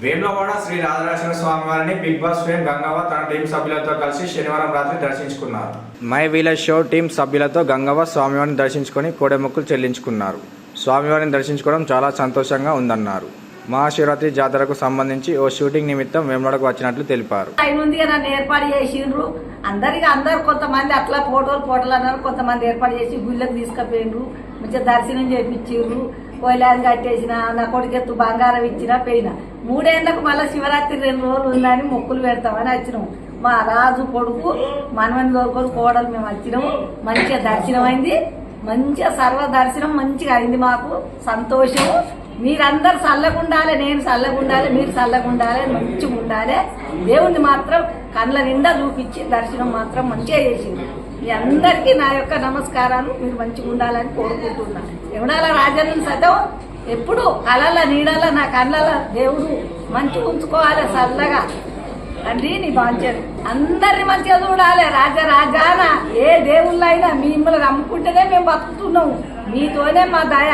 వేములవాడ శ్రీ రాజరాజేశ్వర స్వామి వారిని big boss fame Gangavva తన team సభ్యులతో కలిసి శనివారం రాత్రి దర్శించుకున్నారు. మై విలేజ్ షో టీం సభ్యులతో గంగవ్వ స్వామివారిని దర్శించుకొని కోడెమొక్కులు చెల్లించుకున్నారు. స్వామివారిని దర్శించుకోవడం చాలా సంతోషంగా ఉందన్నారు. మహాశివరాత్రి జాతరకు సంబంధించి ఓ షూటింగ్ నిమిత్తం వేములవాడకు వచ్చినట్లు తెలిపారు. నన్ను ఏర్పాటు చేసిండ్రు. అందరు కొంతమంది అట్లా ఫోటోలు అన్నారు. కొంతమంది ఏర్పాటు చేసి గుళ్ళకి తీసుకుపోయిండ్రు. మంచిగా దర్శనం చేయించిండ్రు. కోయిలాన్ని కట్టేసిన, నా కొడుకెత్తు బంగారం ఇచ్చిన పోయిన. 3 ఏళ్లకు మళ్ళీ శివరాత్రి 2 రోజులు ఉందని మొక్కులు పెడతామని వచ్చినాము. మా రాజు కొడుకు మనమని దొరుకుని కోడలు మేము వచ్చినాము. మంచిగా దర్శనం అయింది. మంచిగా సర్వ దర్శనం మంచిగా అయింది. మాకు సంతోషము. మీరందరూ చల్లగుండాలి, నేను చల్లగుండాలి, మీరు చల్లగుండాలి, మంచిగా ఉండాలి. దేవుణ్ణి మాత్రం కళ్ళ నిండా చూపించి దర్శనం మాత్రం మంచిగా చేసింది. మీ అందరికీ నా యొక్క నమస్కారాలు. మీరు మంచిగా ఉండాలని కోరుకుంటున్నాను. ఎవడాల రాజన్న సతం ఎప్పుడు కళల నీడల నా కళ్ళల దేవుడు మంచిగా ఉంచుకోవాలి చల్లగా. తండ్రి నీ బాంచారు అందరిని మంచిగా చూడాలి. రాజాన ఏ దేవుళ్ళైనా మిమ్మల్ని నమ్ముకుంటేనే మేము బతుకుతున్నాము. మీతోనే మా దయ.